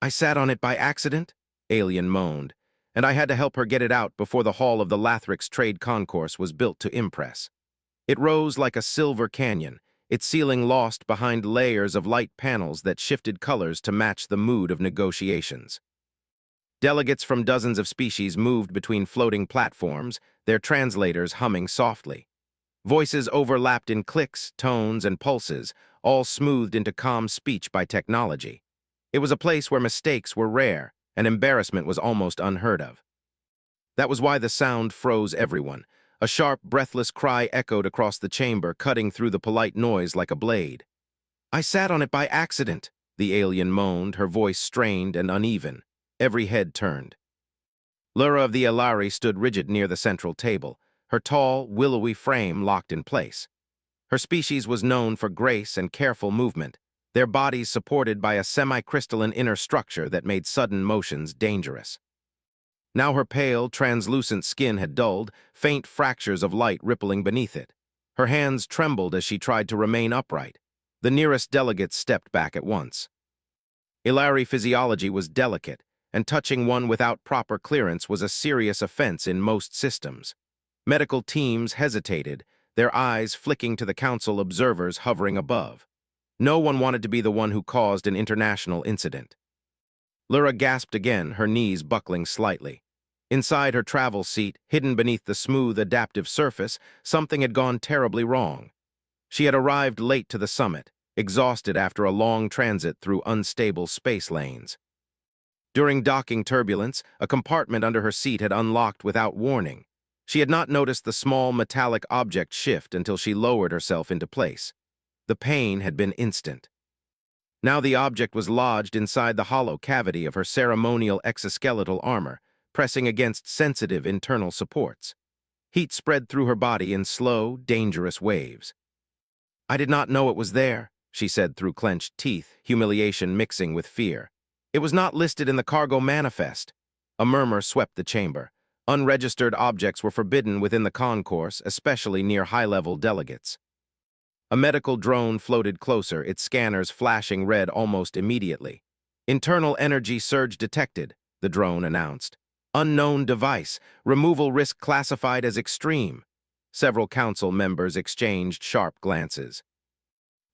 I sat on it by accident, Alien moaned, and I had to help her get it out before the hall of the Lathrix Trade Concourse was built to impress. It rose like a silver canyon, its ceiling lost behind layers of light panels that shifted colors to match the mood of negotiations. Delegates from dozens of species moved between floating platforms, their translators humming softly. Voices overlapped in clicks, tones, and pulses, all smoothed into calm speech by technology. It was a place where mistakes were rare, and embarrassment was almost unheard of. That was why the sound froze everyone. A sharp, breathless cry echoed across the chamber, cutting through the polite noise like a blade. I sat on it by accident, the alien moaned, her voice strained and uneven. Every head turned. Lura of the Elari stood rigid near the central table, her tall, willowy frame locked in place. Her species was known for grace and careful movement, their bodies supported by a semi-crystalline inner structure that made sudden motions dangerous. Now her pale, translucent skin had dulled, faint fractures of light rippling beneath it. Her hands trembled as she tried to remain upright. The nearest delegate stepped back at once. Ilari physiology was delicate, and touching one without proper clearance was a serious offense in most systems. Medical teams hesitated, their eyes flicking to the council observers hovering above. No one wanted to be the one who caused an international incident. Lura gasped again, her knees buckling slightly. Inside her travel seat, hidden beneath the smooth, adaptive surface, something had gone terribly wrong. She had arrived late to the summit, exhausted after a long transit through unstable space lanes. During docking turbulence, a compartment under her seat had unlocked without warning. She had not noticed the small metallic object shift until she lowered herself into place. The pain had been instant. Now the object was lodged inside the hollow cavity of her ceremonial exoskeletal armor, pressing against sensitive internal supports. Heat spread through her body in slow, dangerous waves. I did not know it was there, she said through clenched teeth, humiliation mixing with fear. It was not listed in the cargo manifest. A murmur swept the chamber. Unregistered objects were forbidden within the concourse, especially near high-level delegates. A medical drone floated closer, its scanners flashing red almost immediately. Internal energy surge detected, the drone announced. Unknown device, removal risk classified as extreme. Several council members exchanged sharp glances.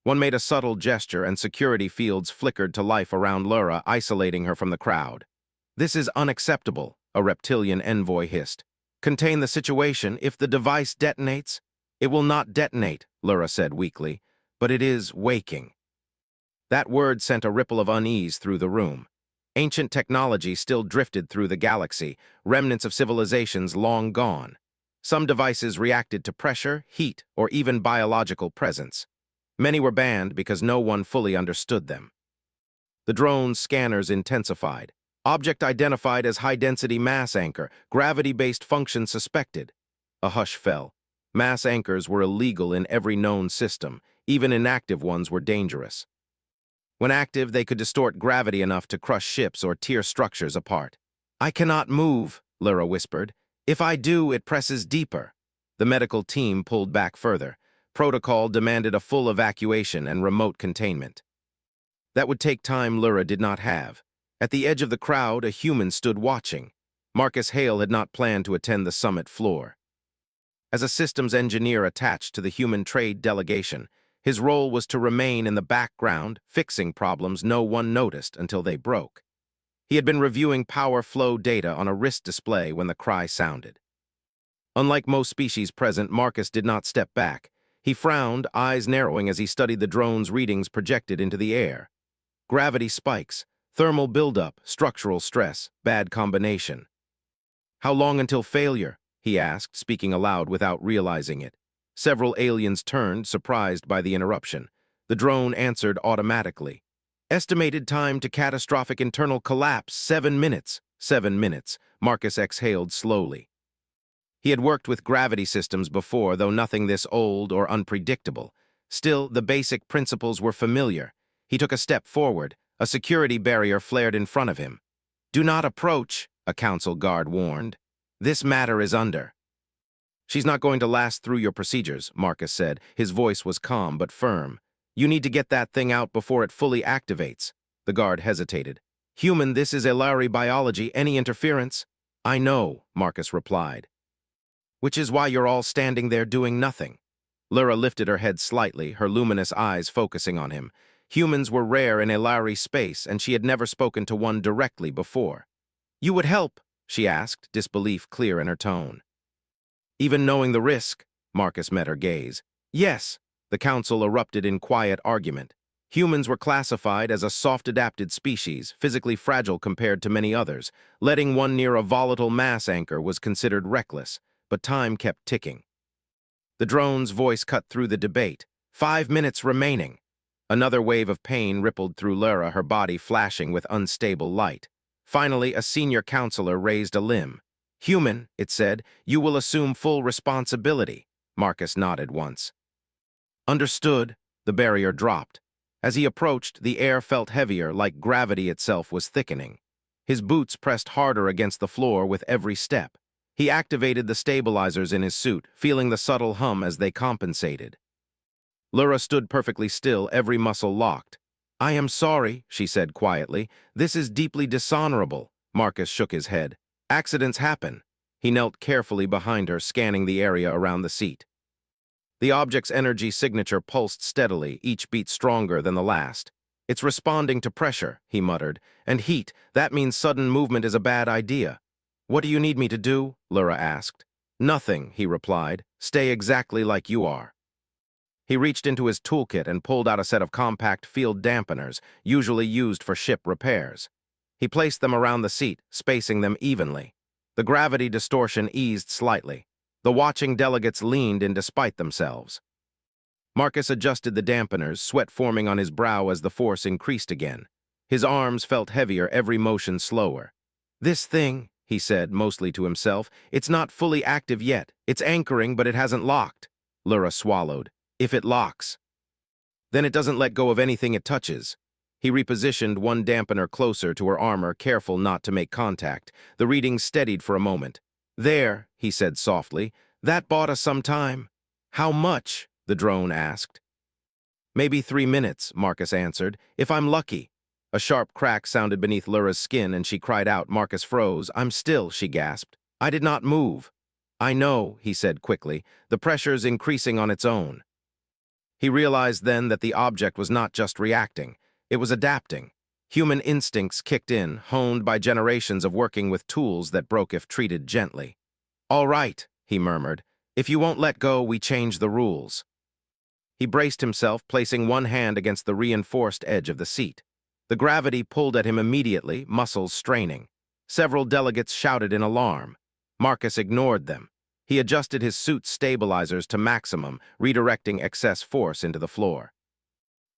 One made a subtle gesture and security fields flickered to life around Lura, isolating her from the crowd. This is unacceptable, a reptilian envoy hissed. Contain the situation. If the device detonates, it will not detonate, Lura said weakly, but it is waking. That word sent a ripple of unease through the room. Ancient technology still drifted through the galaxy, remnants of civilizations long gone. Some devices reacted to pressure, heat, or even biological presence. Many were banned because no one fully understood them. The drone's scanners intensified. Object identified as high-density mass anchor, gravity-based function suspected. A hush fell. Mass anchors were illegal in every known system. Even inactive ones were dangerous. When active, they could distort gravity enough to crush ships or tear structures apart. I cannot move, Lura whispered. If I do, it presses deeper. The medical team pulled back further. Protocol demanded a full evacuation and remote containment. That would take time Lura did not have. At the edge of the crowd, a human stood watching. Marcus Hale had not planned to attend the summit floor. As a systems engineer attached to the human trade delegation, his role was to remain in the background, fixing problems no one noticed until they broke. He had been reviewing power flow data on a wrist display when the cry sounded. Unlike most species present, Marcus did not step back. He frowned, eyes narrowing as he studied the drone's readings projected into the air. Gravity spikes, thermal buildup, structural stress, bad combination. How long until failure? He asked, speaking aloud without realizing it. Several aliens turned, surprised by the interruption. The drone answered automatically. Estimated time to catastrophic internal collapse, 7 minutes. 7 minutes, Marcus exhaled slowly. He had worked with gravity systems before, though nothing this old or unpredictable. Still, the basic principles were familiar. He took a step forward. A security barrier flared in front of him. Do not approach, a council guard warned. This matter is under. She's not going to last through your procedures, Marcus said. His voice was calm but firm. You need to get that thing out before it fully activates. The guard hesitated. Human, this is Elari biology. Any interference? I know, Marcus replied. Which is why you're all standing there doing nothing. Lyra lifted her head slightly, her luminous eyes focusing on him. Humans were rare in Elari space, and she had never spoken to one directly before. You would help? She asked, disbelief clear in her tone. Even knowing the risk, Marcus met her gaze. Yes, the council erupted in quiet argument. Humans were classified as a soft-adapted species, physically fragile compared to many others. Letting one near a volatile mass anchor was considered reckless, but time kept ticking. The drone's voice cut through the debate. 5 minutes remaining. Another wave of pain rippled through Lyra, her body flashing with unstable light. Finally, a senior counselor raised a limb. Human, it said, you will assume full responsibility. Marcus nodded once. Understood. The barrier dropped. As he approached, the air felt heavier, like gravity itself was thickening. His boots pressed harder against the floor with every step. He activated the stabilizers in his suit, feeling the subtle hum as they compensated. Lyra stood perfectly still, every muscle locked. I am sorry, she said quietly. This is deeply dishonorable. Marcus shook his head. Accidents happen. He knelt carefully behind her, scanning the area around the seat. The object's energy signature pulsed steadily, each beat stronger than the last. It's responding to pressure, he muttered, and heat. That means sudden movement is a bad idea. What do you need me to do? Lyra asked. Nothing, he replied. Stay exactly like you are. He reached into his toolkit and pulled out a set of compact field dampeners, usually used for ship repairs. He placed them around the seat, spacing them evenly. The gravity distortion eased slightly. The watching delegates leaned in despite themselves. Marcus adjusted the dampeners, sweat forming on his brow as the force increased again. His arms felt heavier, every motion slower. This thing, he said, mostly to himself, it's not fully active yet. It's anchoring, but it hasn't locked. Lyra swallowed. If it locks, then it doesn't let go of anything it touches. He repositioned one dampener closer to her armor, careful not to make contact. The reading steadied for a moment. There, he said softly, that bought us some time. How much? The drone asked. Maybe 3 minutes, Marcus answered, if I'm lucky. A sharp crack sounded beneath Lyra's skin and she cried out. Marcus froze. I'm still, she gasped. I did not move. I know, he said quickly, the pressure's increasing on its own. He realized then that the object was not just reacting, it was adapting. Human instincts kicked in, honed by generations of working with tools that broke if treated gently. All right, he murmured. If you won't let go, we change the rules. He braced himself, placing one hand against the reinforced edge of the seat. The gravity pulled at him immediately, muscles straining. Several delegates shouted in alarm. Marcus ignored them. He adjusted his suit's stabilizers to maximum, redirecting excess force into the floor.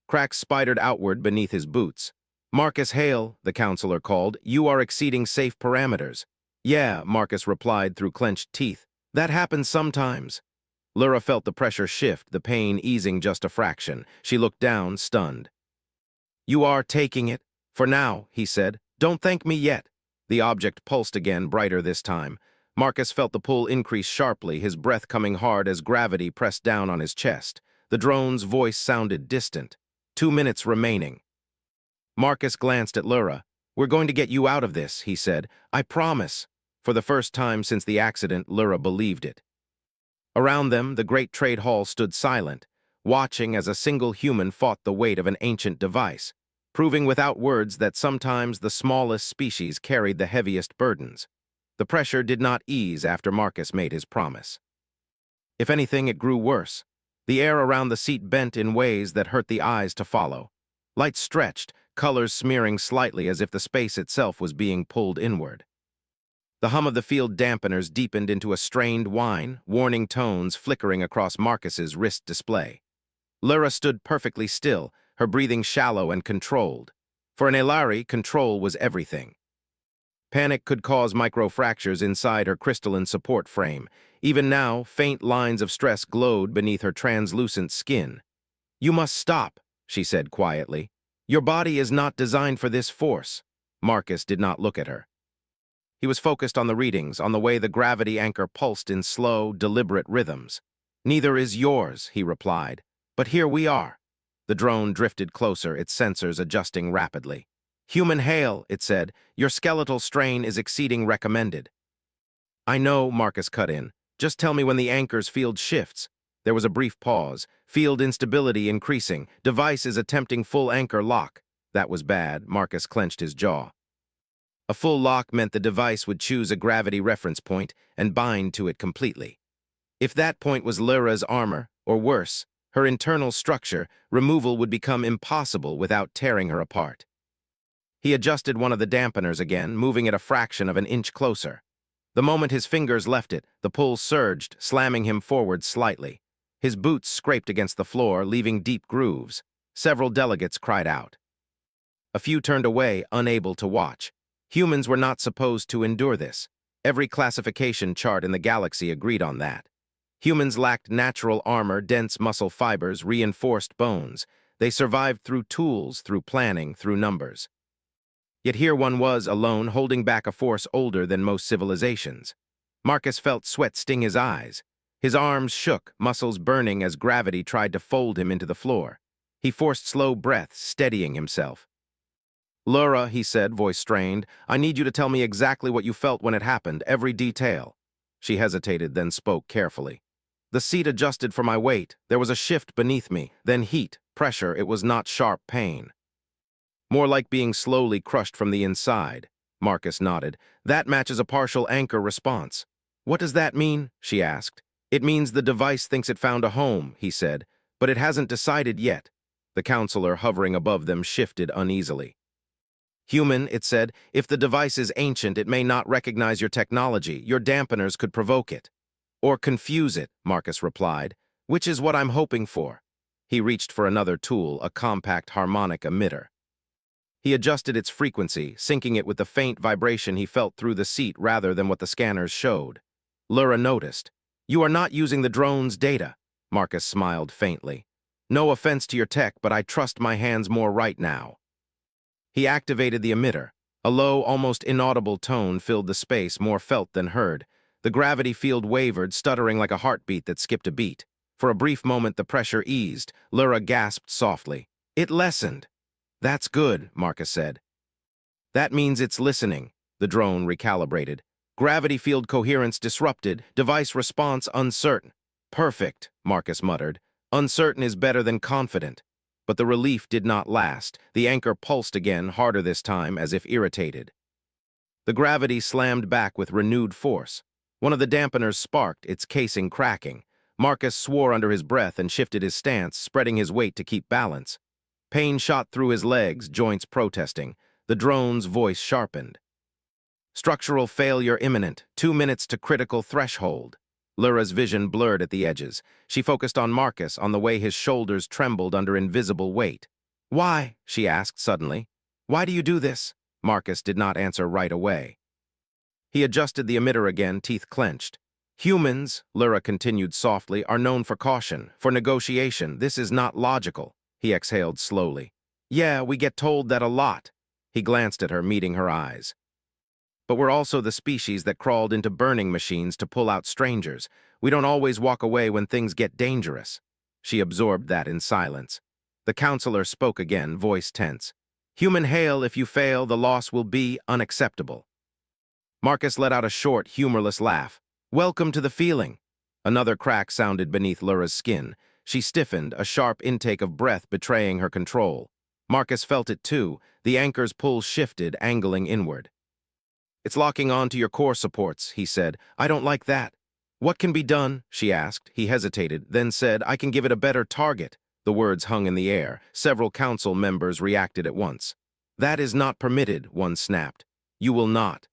Cracks spidered outward beneath his boots. Marcus Hale, the counselor called, you are exceeding safe parameters. Yeah, Marcus replied through clenched teeth. That happens sometimes. Lyra felt the pressure shift, the pain easing just a fraction. She looked down, stunned. You are taking it? For now, he said. Don't thank me yet. The object pulsed again, brighter this time. Marcus felt the pull increase sharply, his breath coming hard as gravity pressed down on his chest. The drone's voice sounded distant. 2 minutes remaining. Marcus glanced at Lyra. We're going to get you out of this, he said. I promise. For the first time since the accident, Lyra believed it. Around them, the great trade hall stood silent, watching as a single human fought the weight of an ancient device, proving without words that sometimes the smallest species carried the heaviest burdens. The pressure did not ease after Marcus made his promise. If anything, it grew worse. The air around the seat bent in ways that hurt the eyes to follow. Lights stretched, colors smearing slightly as if the space itself was being pulled inward. The hum of the field dampeners deepened into a strained whine, warning tones flickering across Marcus's wrist display. Lyra stood perfectly still, her breathing shallow and controlled. For an Elari, control was everything. Panic could cause microfractures inside her crystalline support frame. Even now, faint lines of stress glowed beneath her translucent skin. You must stop, she said quietly. Your body is not designed for this force. Marcus did not look at her. He was focused on the readings, on the way the gravity anchor pulsed in slow, deliberate rhythms. Neither is yours, he replied. But here we are. The drone drifted closer, its sensors adjusting rapidly. Human hail, it said. Your skeletal strain is exceeding recommended. I know, Marcus cut in. Just tell me when the anchor's field shifts. There was a brief pause. Field instability increasing. Device is attempting full anchor lock. That was bad. Marcus clenched his jaw. A full lock meant the device would choose a gravity reference point and bind to it completely. If that point was Lyra's armor, or worse, her internal structure, removal would become impossible without tearing her apart. He adjusted one of the dampeners again, moving it a fraction of an inch closer. The moment his fingers left it, the pull surged, slamming him forward slightly. His boots scraped against the floor, leaving deep grooves. Several delegates cried out. A few turned away, unable to watch. Humans were not supposed to endure this. Every classification chart in the galaxy agreed on that. Humans lacked natural armor, dense muscle fibers, reinforced bones. They survived through tools, through planning, through numbers. Yet here one was, alone, holding back a force older than most civilizations. Marcus felt sweat sting his eyes. His arms shook, muscles burning as gravity tried to fold him into the floor. He forced slow breaths, steadying himself. Lyra, he said, voice strained, I need you to tell me exactly what you felt when it happened, every detail. She hesitated, then spoke carefully. The seat adjusted for my weight. There was a shift beneath me, then heat, pressure. It was not sharp pain. More like being slowly crushed from the inside. Marcus nodded. That matches a partial anchor response. What does that mean? She asked. It means the device thinks it found a home, he said, but it hasn't decided yet. The counselor hovering above them shifted uneasily. Human, it said, if the device is ancient, it may not recognize your technology. Your dampeners could provoke it. Or confuse it, Marcus replied, which is what I'm hoping for. He reached for another tool, a compact harmonic emitter. He adjusted its frequency, syncing it with the faint vibration he felt through the seat rather than what the scanners showed. Lyra noticed. You are not using the drone's data. Marcus smiled faintly. No offense to your tech, but I trust my hands more right now. He activated the emitter. A low, almost inaudible tone filled the space, more felt than heard. The gravity field wavered, stuttering like a heartbeat that skipped a beat. For a brief moment, the pressure eased. Lyra gasped softly. It lessened. That's good, Marcus said. That means it's listening. The drone recalibrated. Gravity field coherence disrupted, device response uncertain. Perfect, Marcus muttered. Uncertain is better than confident. But the relief did not last. The anchor pulsed again, harder this time, as if irritated. The gravity slammed back with renewed force. One of the dampeners sparked, its casing cracking. Marcus swore under his breath and shifted his stance, spreading his weight to keep balance. Pain shot through his legs, joints protesting. The drone's voice sharpened. Structural failure imminent, 2 minutes to critical threshold. Lyra's vision blurred at the edges. She focused on Marcus, on the way his shoulders trembled under invisible weight. Why? She asked suddenly. Why do you do this? Marcus did not answer right away. He adjusted the emitter again, teeth clenched. Humans, Lyra continued softly, are known for caution, for negotiation. This is not logical. He exhaled slowly. Yeah, we get told that a lot. He glanced at her, meeting her eyes. But we're also the species that crawled into burning machines to pull out strangers. We don't always walk away when things get dangerous. She absorbed that in silence. The counselor spoke again, voice tense. Human hail, if you fail, the loss will be unacceptable. Marcus let out a short, humorless laugh. Welcome to the feeling. Another crack sounded beneath Lyra's skin. She stiffened, a sharp intake of breath betraying her control. Marcus felt it too. The anchor's pull shifted, angling inward. It's locking on to your core supports, he said. I don't like that. What can be done? She asked. He hesitated, then said, I can give it a better target. The words hung in the air. Several council members reacted at once. That is not permitted, one snapped. You will not.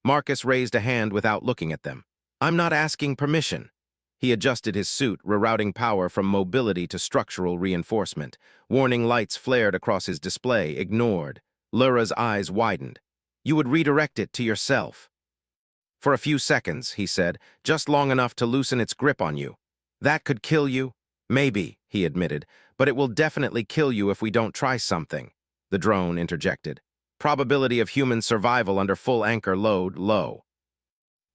Marcus raised a hand without looking at them. I'm not asking permission. He adjusted his suit, rerouting power from mobility to structural reinforcement. Warning lights flared across his display, ignored. Lyra's eyes widened. You would redirect it to yourself. For a few seconds, he said, just long enough to loosen its grip on you. That could kill you? Maybe, he admitted, but it will definitely kill you if we don't try something. The drone interjected. Probability of human survival under full anchor load, low.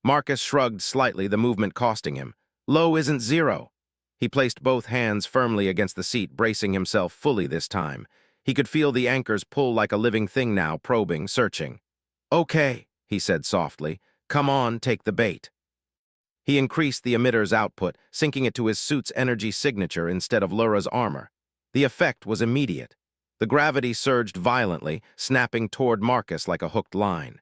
Marcus shrugged slightly, the movement costing him. Low isn't zero. He placed both hands firmly against the seat, bracing himself fully this time. He could feel the anchors pull like a living thing now, probing, searching. "Okay," he said softly. "Come on, take the bait." He increased the emitter's output, syncing it to his suit's energy signature instead of Lura's armor. The effect was immediate. The gravity surged violently, snapping toward Marcus like a hooked line.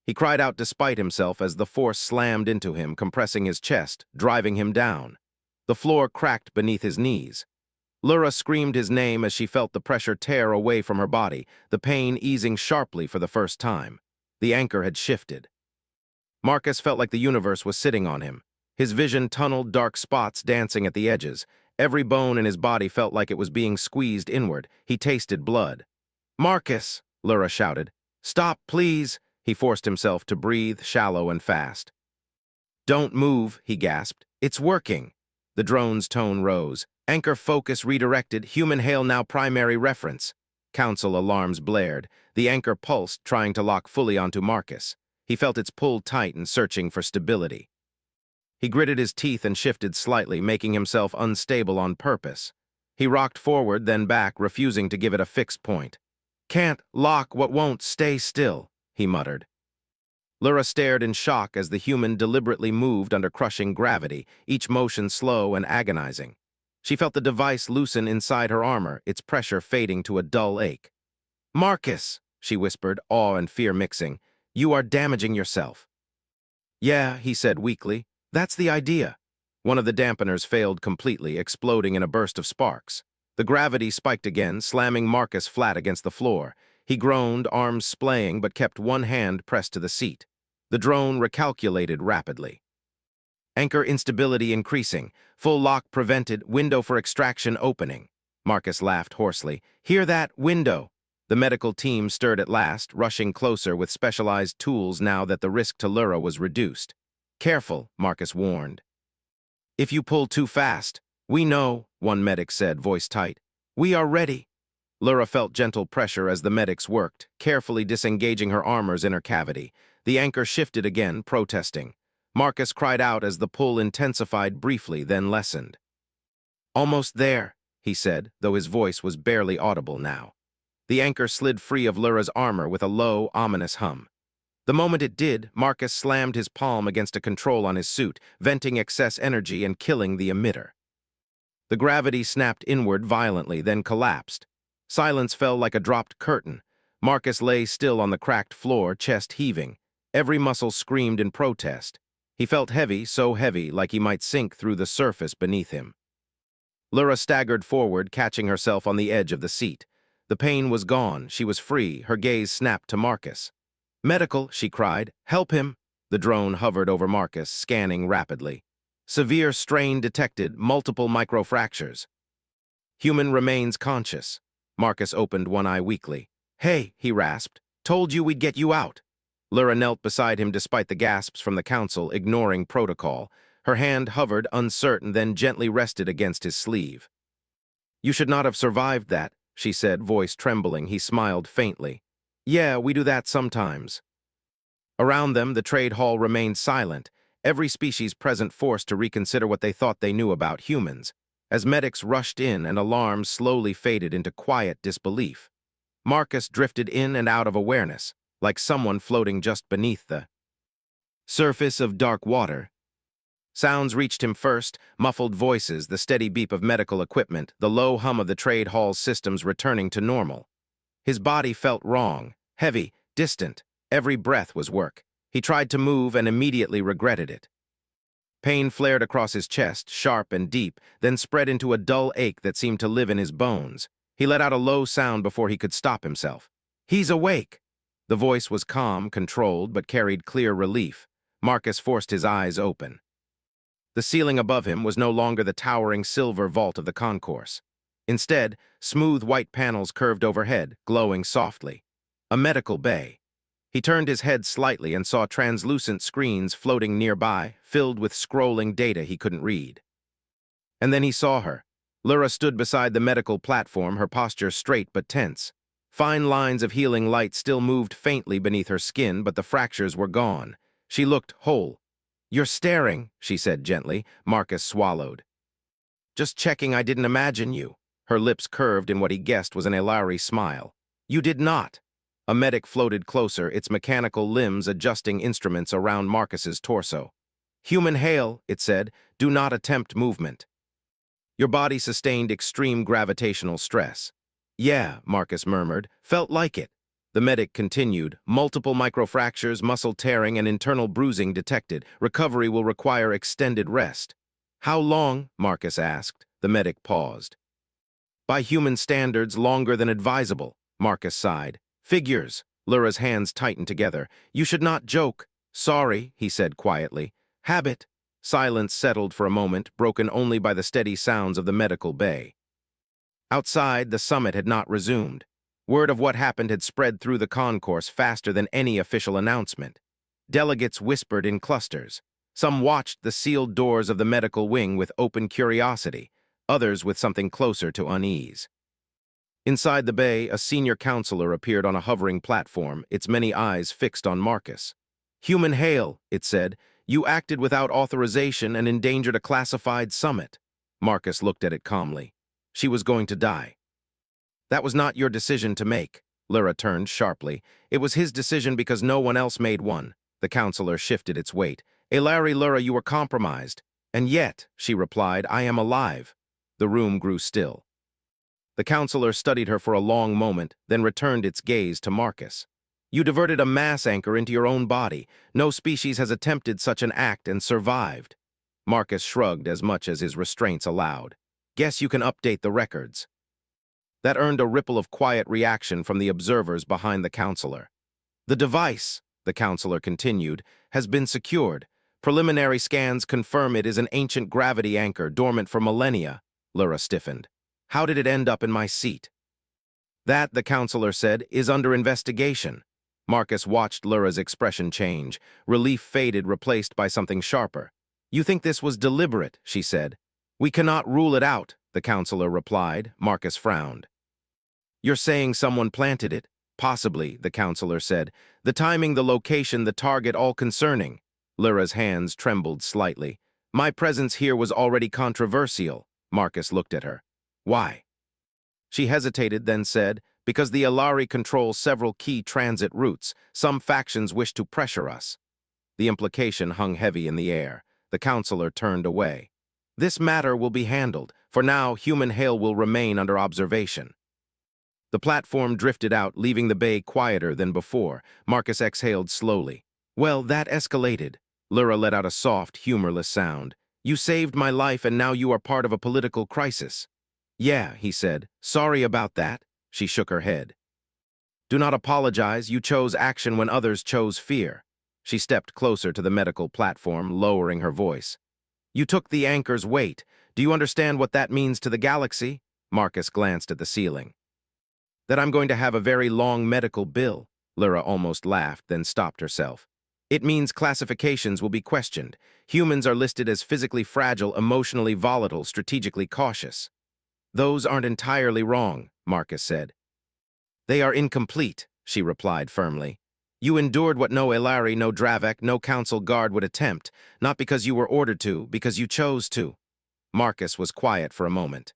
He cried out despite himself as the force slammed into him, compressing his chest, driving him down. The floor cracked beneath his knees. Lura screamed his name as she felt the pressure tear away from her body, the pain easing sharply for the first time. The anchor had shifted. Marcus felt like the universe was sitting on him. His vision tunneled, dark spots dancing at the edges. Every bone in his body felt like it was being squeezed inward. He tasted blood. "Marcus!" Lura shouted. "Stop, please!" He forced himself to breathe, shallow and fast. "Don't move," he gasped. "It's working." The drone's tone rose. "Anchor focus redirected. Human hail now primary reference." Council alarms blared. The anchor pulsed, trying to lock fully onto Marcus. He felt its pull tight and searching for stability. He gritted his teeth and shifted slightly, making himself unstable on purpose. He rocked forward, then back, refusing to give it a fixed point. "Can't lock what won't stay still," he muttered. Lura stared in shock as the human deliberately moved under crushing gravity, each motion slow and agonizing. She felt the device loosen inside her armor, its pressure fading to a dull ache. "Marcus," she whispered, awe and fear mixing, "you are damaging yourself." "Yeah," he said weakly, "that's the idea." One of the dampeners failed completely, exploding in a burst of sparks. The gravity spiked again, slamming Marcus flat against the floor. He groaned, arms splaying, but kept one hand pressed to the seat. The drone recalculated rapidly. Anchor instability increasing. Full lock prevented. Window for extraction opening. Marcus laughed hoarsely. "Hear that? Window!" The medical team stirred at last, rushing closer with specialized tools now that the risk to Lura was reduced. "Careful," Marcus warned. "If you pull too fast." "We know," one medic said, voice tight. "We are ready." Lura felt gentle pressure as the medics worked, carefully disengaging her armor's inner cavity. The anchor shifted again, protesting. Marcus cried out as the pull intensified briefly, then lessened. "Almost there," he said, though his voice was barely audible now. The anchor slid free of Lura's armor with a low, ominous hum. The moment it did, Marcus slammed his palm against a control on his suit, venting excess energy and killing the emitter. The gravity snapped inward violently, then collapsed. Silence fell like a dropped curtain. Marcus lay still on the cracked floor, chest heaving. Every muscle screamed in protest. He felt heavy, so heavy, like he might sink through the surface beneath him. Lura staggered forward, catching herself on the edge of the seat. The pain was gone. She was free. Her gaze snapped to Marcus. "Medical," she cried. "Help him." The drone hovered over Marcus, scanning rapidly. Severe strain detected, multiple microfractures. Human remains conscious. Marcus opened one eye weakly. "Hey," he rasped. "Told you we'd get you out." Lura knelt beside him despite the gasps from the council, ignoring protocol. Her hand hovered, uncertain, then gently rested against his sleeve. "You should not have survived that," she said, voice trembling. He smiled faintly. "Yeah, we do that sometimes." Around them, the trade hall remained silent, every species present forced to reconsider what they thought they knew about humans. As medics rushed in and alarms slowly faded into quiet disbelief. Marcus drifted in and out of awareness, like someone floating just beneath the surface of dark water. Sounds reached him first, muffled voices, the steady beep of medical equipment, the low hum of the trade hall's systems returning to normal. His body felt wrong, heavy, distant. Every breath was work. He tried to move and immediately regretted it. Pain flared across his chest, sharp and deep, then spread into a dull ache that seemed to live in his bones. He let out a low sound before he could stop himself. "He's awake!" The voice was calm, controlled, but carried clear relief. Marcus forced his eyes open. The ceiling above him was no longer the towering silver vault of the concourse. Instead, smooth white panels curved overhead, glowing softly. A medical bay. He turned his head slightly and saw translucent screens floating nearby, filled with scrolling data he couldn't read. And then he saw her. Lura stood beside the medical platform, her posture straight but tense. Fine lines of healing light still moved faintly beneath her skin, but the fractures were gone. She looked whole. "You're staring," she said gently. Marcus swallowed. "Just checking I didn't imagine you." Her lips curved in what he guessed was an Elari smile. You did not. A medic floated closer, its mechanical limbs adjusting instruments around Marcus's torso. Human hail, it said, do not attempt movement. Your body sustained extreme gravitational stress. Yeah, Marcus murmured, felt like it. The medic continued, multiple microfractures, muscle tearing, and internal bruising detected. Recovery will require extended rest. How long? Marcus asked. The medic paused. By human standards, longer than advisable, Marcus sighed. Figures. Lyra's hands tightened together. You should not joke. Sorry, he said quietly. Habit. Silence settled for a moment, broken only by the steady sounds of the medical bay. Outside, the summit had not resumed. Word of what happened had spread through the concourse faster than any official announcement. Delegates whispered in clusters. Some watched the sealed doors of the medical wing with open curiosity, others with something closer to unease. Inside the bay, a senior counselor appeared on a hovering platform, its many eyes fixed on Marcus. Human hail, it said. You acted without authorization and endangered a classified summit. Marcus looked at it calmly. She was going to die. That was not your decision to make. Lyra turned sharply. It was his decision because no one else made one. The counselor shifted its weight. Elari, Lyra, you were compromised. And yet, she replied, I am alive. The room grew still. The counselor studied her for a long moment, then returned its gaze to Marcus. You diverted a mass anchor into your own body. No species has attempted such an act and survived. Marcus shrugged as much as his restraints allowed. Guess you can update the records. That earned a ripple of quiet reaction from the observers behind the counselor. The device, the counselor continued, has been secured. Preliminary scans confirm it is an ancient gravity anchor dormant for millennia. Lyra stiffened. How did it end up in my seat? That, the counselor said, is under investigation. Marcus watched Lyra's expression change. Relief faded, replaced by something sharper. You think this was deliberate, she said. We cannot rule it out, the counselor replied. Marcus frowned. You're saying someone planted it? Possibly, the counselor said. The timing, the location, the target, all concerning. Lyra's hands trembled slightly. My presence here was already controversial. Marcus looked at her. Why? She hesitated, then said, because the Elari control several key transit routes. Some factions wish to pressure us. The implication hung heavy in the air. The counselor turned away. This matter will be handled. For now, human hail will remain under observation. The platform drifted out, leaving the bay quieter than before. Marcus exhaled slowly. Well, that escalated. Lyra let out a soft, humorless sound. You saved my life and now you are part of a political crisis. Yeah, he said. Sorry about that. She shook her head. Do not apologize. You chose action when others chose fear. She stepped closer to the medical platform, lowering her voice. You took the anchor's weight. Do you understand what that means to the galaxy? Marcus glanced at the ceiling. That I'm going to have a very long medical bill. Lyra almost laughed, then stopped herself. It means classifications will be questioned. Humans are listed as physically fragile, emotionally volatile, strategically cautious. Those aren't entirely wrong, Marcus said. They are incomplete, she replied firmly. You endured what no Elari, no Dravek, no council guard would attempt, not because you were ordered to, because you chose to. Marcus was quiet for a moment.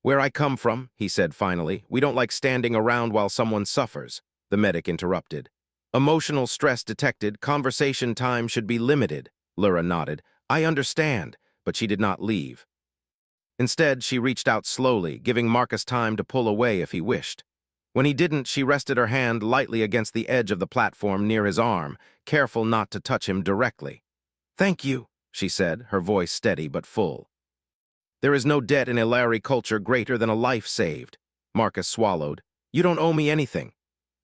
Where I come from, he said finally, we don't like standing around while someone suffers. The medic interrupted. Emotional stress detected, conversation time should be limited. Lyra nodded. I understand, but she did not leave. Instead, she reached out slowly, giving Marcus time to pull away if he wished. When he didn't, she rested her hand lightly against the edge of the platform near his arm, careful not to touch him directly. Thank you, she said, her voice steady but full. There is no debt in Elari culture greater than a life saved. Marcus swallowed. You don't owe me anything.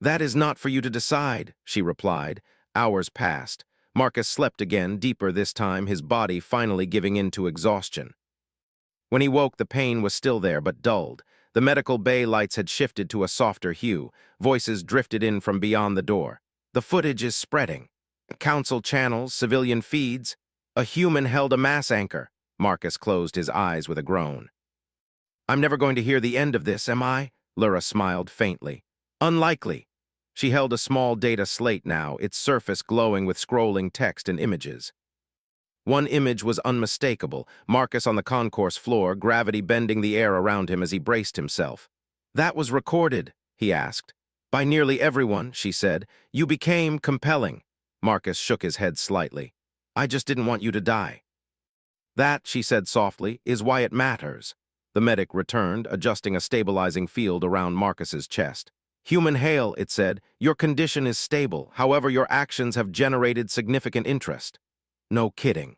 That is not for you to decide, she replied. Hours passed. Marcus slept again, deeper this time, his body finally giving in to exhaustion. When he woke, the pain was still there, but dulled. The medical bay lights had shifted to a softer hue. Voices drifted in from beyond the door. The footage is spreading. Council channels, civilian feeds. A human held a mass anchor. Marcus closed his eyes with a groan. I'm never going to hear the end of this, am I? Lyra smiled faintly. Unlikely. She held a small data slate now, its surface glowing with scrolling text and images. One image was unmistakable, Marcus on the concourse floor, gravity bending the air around him as he braced himself. "That was recorded," he asked. "By nearly everyone," she said. "You became compelling." Marcus shook his head slightly. "I just didn't want you to die." "That," she said softly, "is why it matters." The medic returned, adjusting a stabilizing field around Marcus's chest. "Human hail," it said. "Your condition is stable. However, your actions have generated significant interest." "No kidding."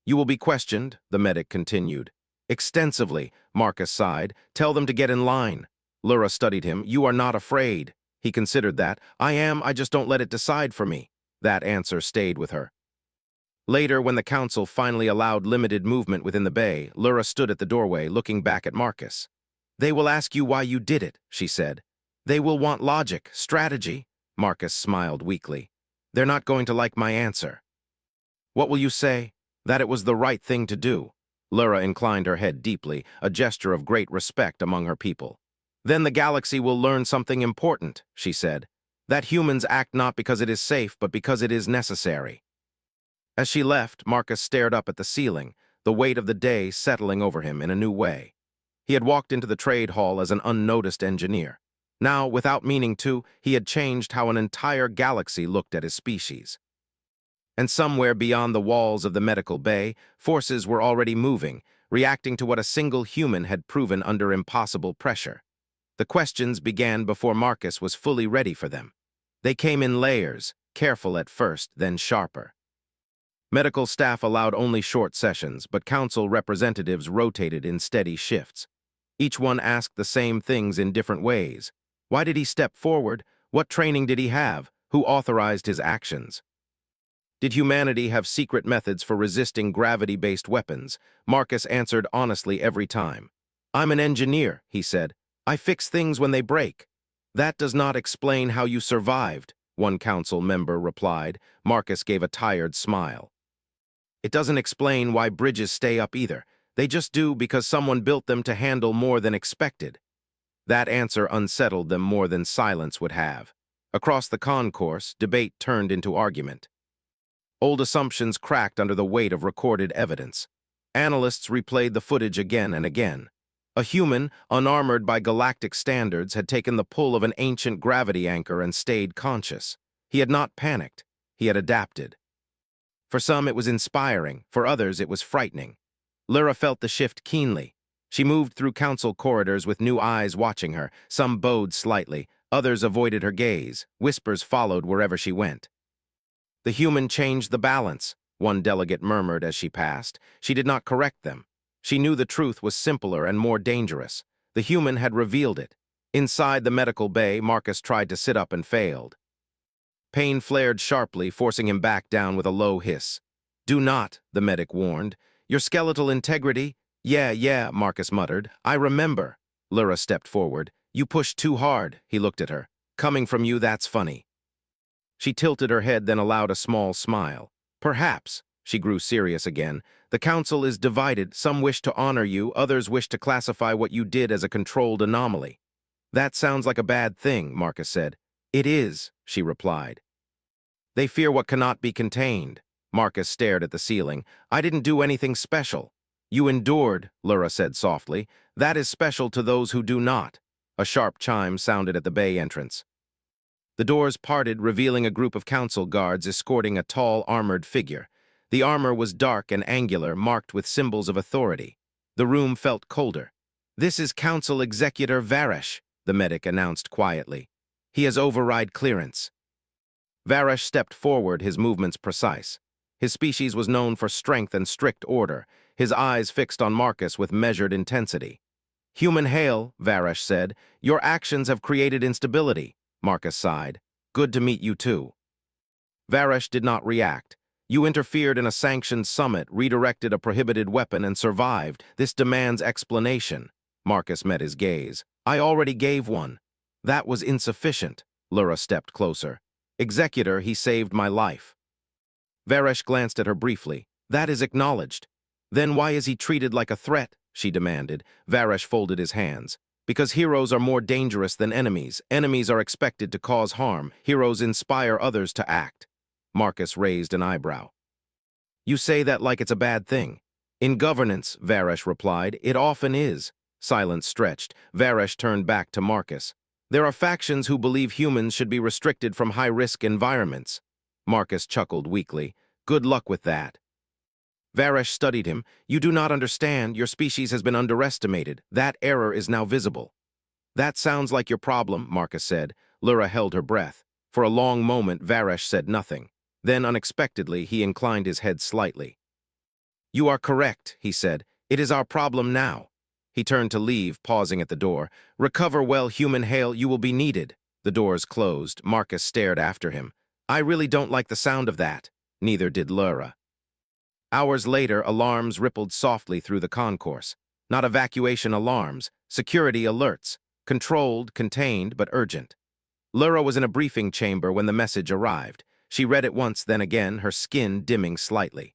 "You will be questioned," the medic continued. "Extensively," Marcus sighed. "Tell them to get in line." Lura studied him. "You are not afraid." He considered that. "I am, I just don't let it decide for me." That answer stayed with her. Later, when the council finally allowed limited movement within the bay, Lura stood at the doorway, looking back at Marcus. "They will ask you why you did it," she said. "They will want logic, strategy." Marcus smiled weakly. "They're not going to like my answer." "What will you say?" "That it was the right thing to do." Lura inclined her head deeply, a gesture of great respect among her people. "Then the galaxy will learn something important," she said. "That humans act not because it is safe, but because it is necessary." As she left, Marcus stared up at the ceiling, the weight of the day settling over him in a new way. He had walked into the trade hall as an unnoticed engineer. Now, without meaning to, he had changed how an entire galaxy looked at his species. And somewhere beyond the walls of the medical bay, forces were already moving, reacting to what a single human had proven under impossible pressure. The questions began before Marcus was fully ready for them. They came in layers, careful at first, then sharper. Medical staff allowed only short sessions, but council representatives rotated in steady shifts. Each one asked the same things in different ways. Why did he step forward? What training did he have? Who authorized his actions? Did humanity have secret methods for resisting gravity-based weapons? Marcus answered honestly every time. "I'm an engineer," he said. "I fix things when they break." "That does not explain how you survived," one council member replied. Marcus gave a tired smile. "It doesn't explain why bridges stay up either. They just do because someone built them to handle more than expected." That answer unsettled them more than silence would have. Across the concourse, debate turned into argument. Old assumptions cracked under the weight of recorded evidence. Analysts replayed the footage again and again. A human, unarmored by galactic standards, had taken the pull of an ancient gravity anchor and stayed conscious. He had not panicked. He had adapted. For some, it was inspiring. For others, it was frightening. Lyra felt the shift keenly. She moved through council corridors with new eyes watching her. Some bowed slightly. Others avoided her gaze. Whispers followed wherever she went. "The human changed the balance," one delegate murmured as she passed. She did not correct them. She knew the truth was simpler and more dangerous. The human had revealed it. Inside the medical bay, Marcus tried to sit up and failed. Pain flared sharply, forcing him back down with a low hiss. "Do not," the medic warned. "Your skeletal integrity—" Yeah, Marcus muttered. "I remember." Lyra stepped forward. "You pushed too hard," he looked at her. "Coming from you, that's funny." She tilted her head, then allowed a small smile. "Perhaps." She grew serious again. "The council is divided. Some wish to honor you, others wish to classify what you did as a controlled anomaly." "That sounds like a bad thing," Marcus said. "It is," she replied. "They fear what cannot be contained." Marcus stared at the ceiling. "I didn't do anything special." "You endured," Lyra said softly. "That is special to those who do not." A sharp chime sounded at the bay entrance. The doors parted, revealing a group of council guards escorting a tall, armored figure. The armor was dark and angular, marked with symbols of authority. The room felt colder. "This is Council Executor Varesh," the medic announced quietly. "He has override clearance." Varesh stepped forward, his movements precise. His species was known for strength and strict order, his eyes fixed on Marcus with measured intensity. "Human hail," Varesh said. "Your actions have created instability." Marcus sighed. "Good to meet you too." Varesh did not react. "You interfered in a sanctioned summit, redirected a prohibited weapon, and survived. This demands explanation." Marcus met his gaze. "I already gave one." "That was insufficient." Lyra stepped closer. "Executor, he saved my life." Varesh glanced at her briefly. "That is acknowledged." "Then why is he treated like a threat?" she demanded. Varesh folded his hands. "Because heroes are more dangerous than enemies. Enemies are expected to cause harm. Heroes inspire others to act." Marcus raised an eyebrow. You say that like it's a bad thing. In governance, Varesh replied, it often is. Silence stretched. Varesh turned back to Marcus. There are factions who believe humans should be restricted from high-risk environments. Marcus chuckled weakly. Good luck with that. Varesh studied him. You do not understand. Your species has been underestimated. That error is now visible. That sounds like your problem, Marcus said. Lyra held her breath. For a long moment, Varesh said nothing. Then, unexpectedly, he inclined his head slightly. You are correct, he said. It is our problem now. He turned to leave, pausing at the door. Recover well, human hail, you will be needed. The doors closed. Marcus stared after him. I really don't like the sound of that. Neither did Lyra. Hours later, alarms rippled softly through the concourse. Not evacuation alarms, security alerts. Controlled, contained, but urgent. Lyra was in a briefing chamber when the message arrived. She read it once, then again, her skin dimming slightly.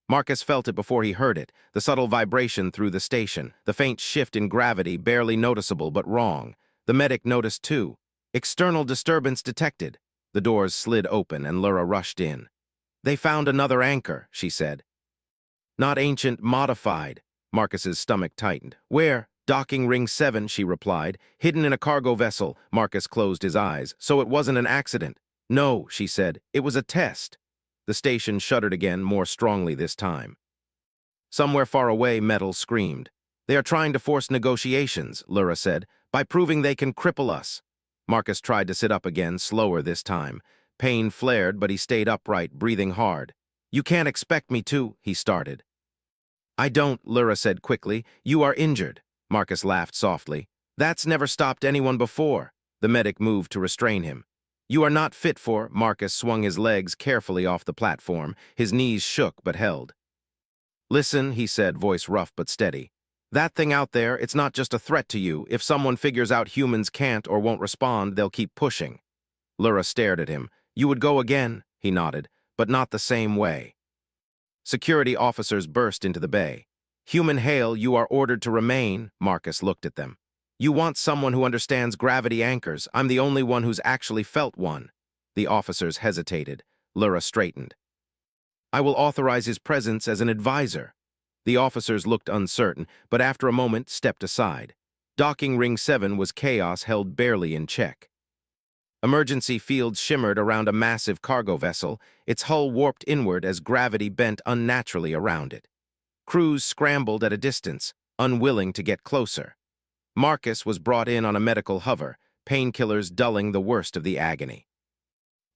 Marcus felt it before he heard it, the subtle vibration through the station, the faint shift in gravity, barely noticeable but wrong. The medic noticed too. External disturbance detected. The doors slid open and Lyra rushed in. They found another anchor, she said. Not ancient, modified. Marcus's stomach tightened. Where? Docking ring 7, she replied. Hidden in a cargo vessel. Marcus closed his eyes. So it wasn't an accident. No, she said. It was a test. The station shuddered again, more strongly this time. Somewhere far away, Metal screamed. They are trying to force negotiations, Lyra said, by proving they can cripple us. Marcus tried to sit up again, slower this time. Pain flared, but he stayed upright, breathing hard. You can't expect me to, he started. I don't, Lyra said quickly. You are injured. Marcus laughed softly. That's never stopped anyone before. The medic moved to restrain him. You are not fit for, Marcus swung his legs carefully off the platform. His knees shook but held. Listen, he said, voice rough but steady. That thing out there, it's not just a threat to you. If someone figures out humans can't or won't respond, they'll keep pushing. Lyra stared at him. You would go again, he nodded, but not the same way. Security officers burst into the bay. Human hail, you are ordered to remain, Marcus looked at them. You want someone who understands gravity anchors. I'm the only one who's actually felt one. The officers hesitated. Lyra straightened. I will authorize his presence as an advisor. The officers looked uncertain, but after a moment stepped aside. Docking ring 7 was chaos held barely in check. Emergency fields shimmered around a massive cargo vessel, its hull warped inward as gravity bent unnaturally around it. Crews scrambled at a distance, unwilling to get closer. Marcus was brought in on a medical hover, painkillers dulling the worst of the agony.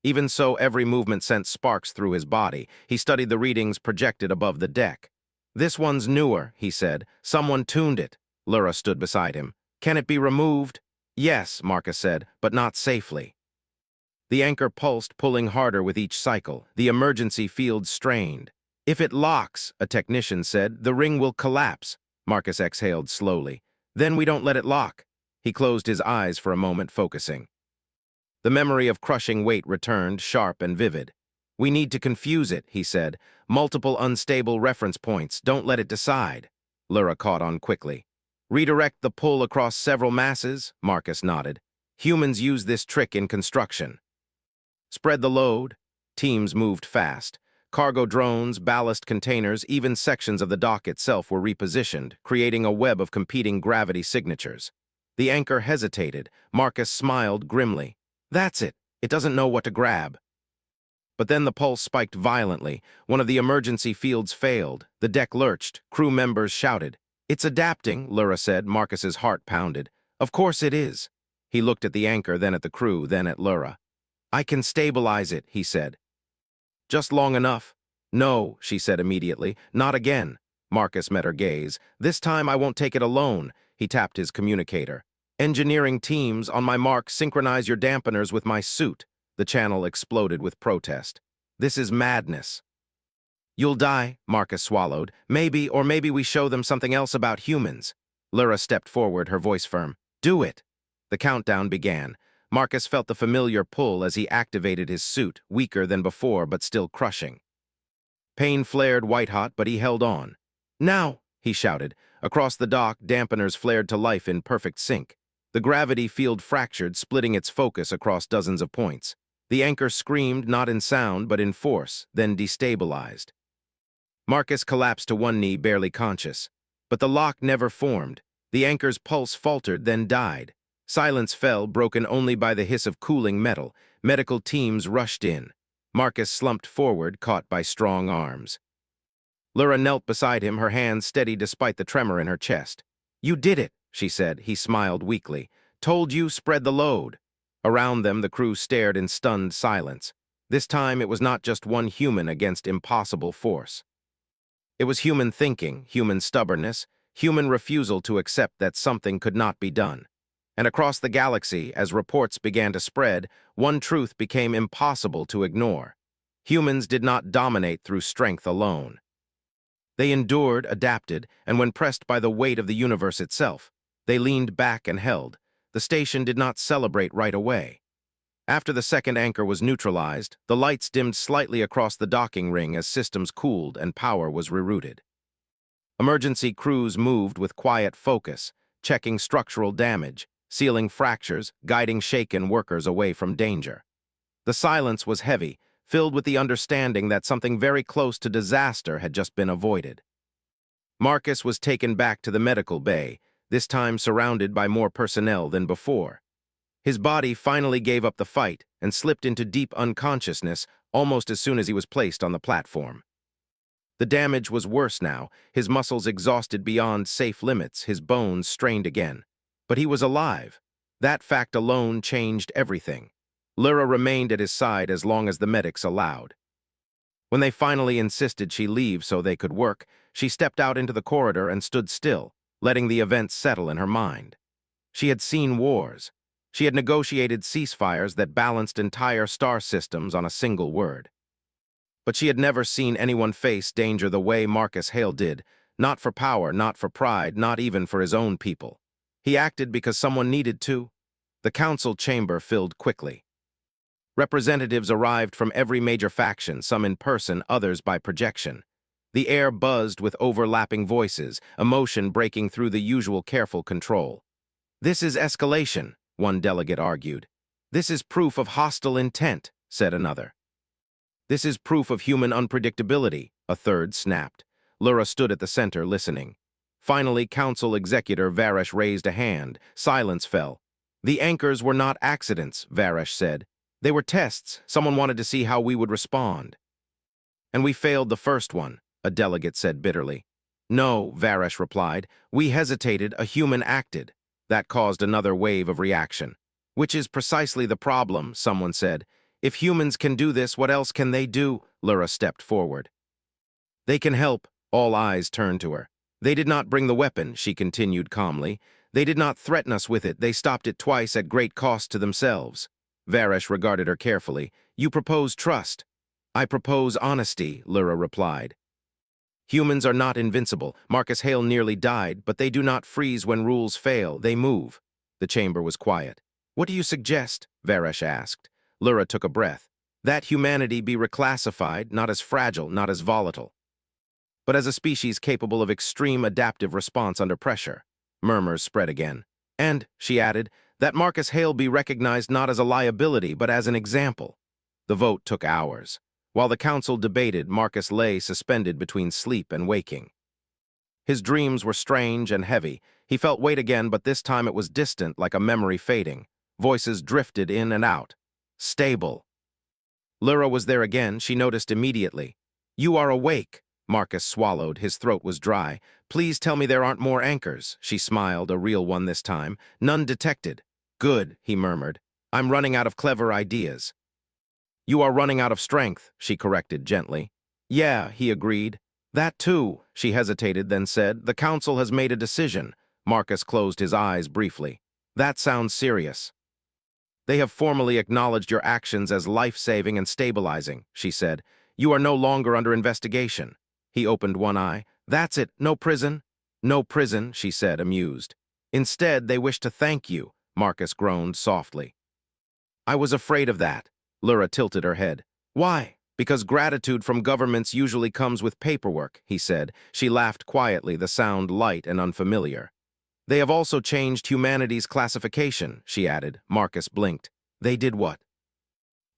Even so, every movement sent sparks through his body. He studied the readings projected above the deck. This one's newer, he said. Someone tuned it. Lyra stood beside him. Can it be removed? Yes, Marcus said, but not safely. The anchor pulsed, pulling harder with each cycle. The emergency field strained. If it locks, a technician said, the ring will collapse. Marcus exhaled slowly. Then we don't let it lock. He closed his eyes for a moment, focusing. The memory of crushing weight returned, sharp and vivid. We need to confuse it, he said. Multiple unstable reference points. Don't let it decide. Lyra caught on quickly. Redirect the pull across several masses, Marcus nodded. Humans use this trick in construction. Spread the load. Teams moved fast. Cargo drones, ballast containers, even sections of the dock itself were repositioned, creating a web of competing gravity signatures. The anchor hesitated. Marcus smiled grimly. That's it. It doesn't know what to grab. But then the pulse spiked violently. One of the emergency fields failed. The deck lurched. Crew members shouted. It's adapting, Lyra said. Marcus's heart pounded. Of course it is. He looked at the anchor, then at the crew, then at Lyra. I can stabilize it, he said. Just long enough. No, she said immediately. Not again. Marcus met her gaze. This time I won't take it alone. He tapped his communicator. Engineering teams, on my mark, synchronize your dampeners with my suit. The channel exploded with protest. This is madness. You'll die, Marcus swallowed. Maybe, or maybe we show them something else about humans. Lyra stepped forward, her voice firm. Do it. The countdown began. Marcus felt the familiar pull as he activated his suit, weaker than before but still crushing. Pain flared white-hot, but he held on. Now, he shouted. Across the dock, dampeners flared to life in perfect sync. The gravity field fractured, splitting its focus across dozens of points. The anchor screamed, not in sound, but in force, then destabilized. Marcus collapsed to one knee, barely conscious. But the lock never formed. The anchor's pulse faltered, then died. Silence fell, broken only by the hiss of cooling metal. Medical teams rushed in. Marcus slumped forward, caught by strong arms. Lyra knelt beside him, her hands steady despite the tremor in her chest. "You did it," she said. He smiled weakly. "Told you, spread the load." Around them, the crew stared in stunned silence. This time, it was not just one human against impossible force. It was human thinking, human stubbornness, human refusal to accept that something could not be done. And across the galaxy, as reports began to spread, one truth became impossible to ignore. Humans did not dominate through strength alone. They endured, adapted, and when pressed by the weight of the universe itself, they leaned back and held. The station did not celebrate right away. After the second anchor was neutralized, the lights dimmed slightly across the docking ring as systems cooled and power was rerouted. Emergency crews moved with quiet focus, checking structural damage, sealing fractures, guiding shaken workers away from danger. The silence was heavy, filled with the understanding that something very close to disaster had just been avoided. Marcus was taken back to the medical bay, this time surrounded by more personnel than before. His body finally gave up the fight and slipped into deep unconsciousness almost as soon as he was placed on the platform. The damage was worse now, his muscles exhausted beyond safe limits, his bones strained again. But he was alive. That fact alone changed everything. Lyra remained at his side as long as the medics allowed. When they finally insisted she leave so they could work, she stepped out into the corridor and stood still, letting the events settle in her mind. She had seen wars. She had negotiated ceasefires that balanced entire star systems on a single word. But she had never seen anyone face danger the way Marcus Hale did, not for power, not for pride, not even for his own people. He acted because someone needed to. The council chamber filled quickly. Representatives arrived from every major faction, some in person, others by projection. The air buzzed with overlapping voices, emotion breaking through the usual careful control. "This is escalation," one delegate argued. "This is proof of hostile intent," said another. "This is proof of human unpredictability," a third snapped. Lyra stood at the center, listening. Finally, Council Executor Varesh raised a hand. Silence fell. "The anchors were not accidents," Varesh said. "They were tests. Someone wanted to see how we would respond." "And we failed the first one," a delegate said bitterly. "No," Varesh replied. "We hesitated, a human acted." That caused another wave of reaction. "Which is precisely the problem," someone said. "If humans can do this, what else can they do?" Lyra stepped forward. "They can help." All eyes turned to her. "They did not bring the weapon," she continued calmly. "They did not threaten us with it. They stopped it twice at great cost to themselves." Varesh regarded her carefully. "You propose trust." "I propose honesty," Lyra replied. "Humans are not invincible. Marcus Hale nearly died, but they do not freeze when rules fail. They move." The chamber was quiet. "What do you suggest?" Varesh asked. Lyra took a breath. "That humanity be reclassified, not as fragile, not as volatile, but as a species capable of extreme adaptive response under pressure." Murmurs spread again. "And," she added, "that Marcus Hale be recognized not as a liability, but as an example." The vote took hours. While the council debated, Marcus lay suspended between sleep and waking. His dreams were strange and heavy. He felt weight again, but this time it was distant, like a memory fading. Voices drifted in and out. "Stable." Lyra was there again. She noticed immediately. "You are awake." Marcus swallowed. His throat was dry. "Please tell me there aren't more anchors." She smiled, a real one this time. "None detected." "Good," he murmured. "I'm running out of clever ideas." "You are running out of strength," she corrected gently. "Yeah," he agreed. "That too," she hesitated, then said. "The council has made a decision." Marcus closed his eyes briefly. "That sounds serious." "They have formally acknowledged your actions as life-saving and stabilizing," she said. "You are no longer under investigation." He opened one eye. "That's it, no prison?" "No prison," she said, amused. "Instead, they wish to thank you," Marcus groaned softly. "I was afraid of that." Lyra tilted her head. "Why?" "Because gratitude from governments usually comes with paperwork," he said. She laughed quietly, the sound light and unfamiliar. "They have also changed humanity's classification," she added. Marcus blinked. "They did what?"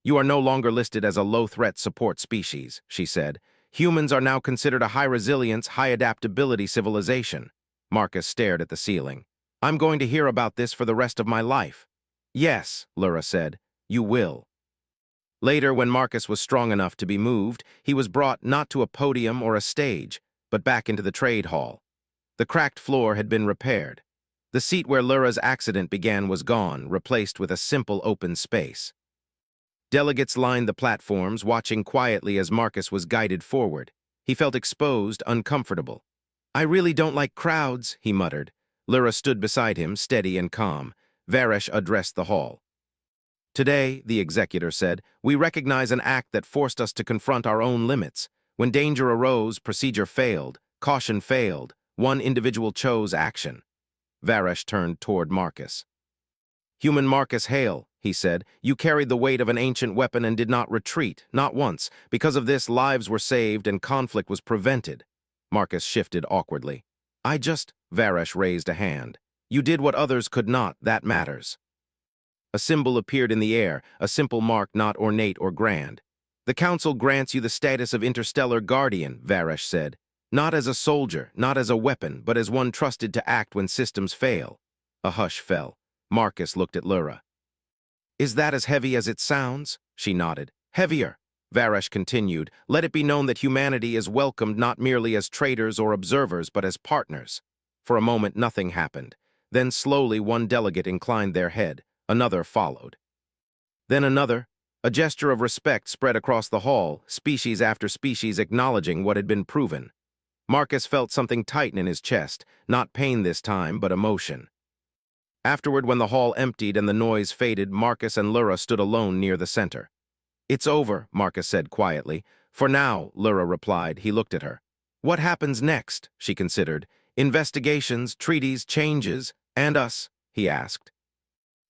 "You are no longer listed as a low-threat support species," she said. Humans are now considered a high-resilience, high-adaptability civilization. Marcus stared at the ceiling. I'm going to hear about this for the rest of my life. Yes, Lyra said, you will. Later, when Marcus was strong enough to be moved, he was brought not to a podium or a stage, but back into the trade hall. The cracked floor had been repaired. The seat where Lyra's accident began was gone, replaced with a simple open space. Delegates lined the platforms, watching quietly as Marcus was guided forward. He felt exposed, uncomfortable. I really don't like crowds, he muttered. Lyra stood beside him, steady and calm. Varesh addressed the hall. Today, the executor said, we recognize an act that forced us to confront our own limits. When danger arose, procedure failed, caution failed, one individual chose action. Varesh turned toward Marcus. Human Marcus Hale, he said, you carried the weight of an ancient weapon and did not retreat, not once. Because of this, lives were saved and conflict was prevented. Marcus shifted awkwardly. Varesh raised a hand. You did what others could not, that matters. A symbol appeared in the air, a simple mark not ornate or grand. The Council grants you the status of interstellar guardian, Varesh said. Not as a soldier, not as a weapon, but as one trusted to act when systems fail. A hush fell. Marcus looked at Lyra. Is that as heavy as it sounds? She nodded. Heavier. Varesh continued. Let it be known that humanity is welcomed not merely as traders or observers, but as partners. For a moment, nothing happened. Then slowly one delegate inclined their head. Another followed. Then another. A gesture of respect spread across the hall, species after species acknowledging what had been proven. Marcus felt something tighten in his chest, not pain this time, but emotion. Afterward, when the hall emptied and the noise faded, Marcus and Lyra stood alone near the center. It's over, Marcus said quietly. For now, Lyra replied. He looked at her. What happens next? She considered. Investigations, treaties, changes, and us, he asked.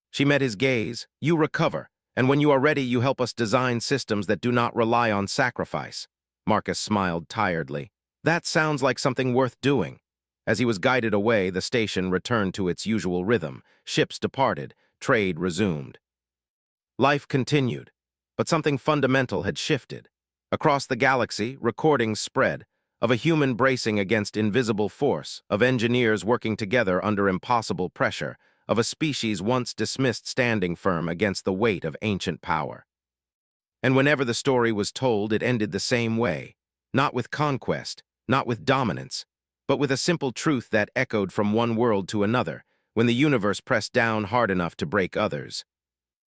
She met his gaze. You recover, and when you are ready, you help us design systems that do not rely on sacrifice. Marcus smiled tiredly. That sounds like something worth doing. As he was guided away, the station returned to its usual rhythm. Ships departed. Trade resumed. Life continued, but something fundamental had shifted. Across the galaxy, recordings spread, of a human bracing against invisible force, of engineers working together under impossible pressure, of a species once dismissed standing firm against the weight of ancient power. And whenever the story was told, it ended the same way, not with conquest, not with dominance, but with a simple truth that echoed from one world to another. When the universe pressed down hard enough to break others,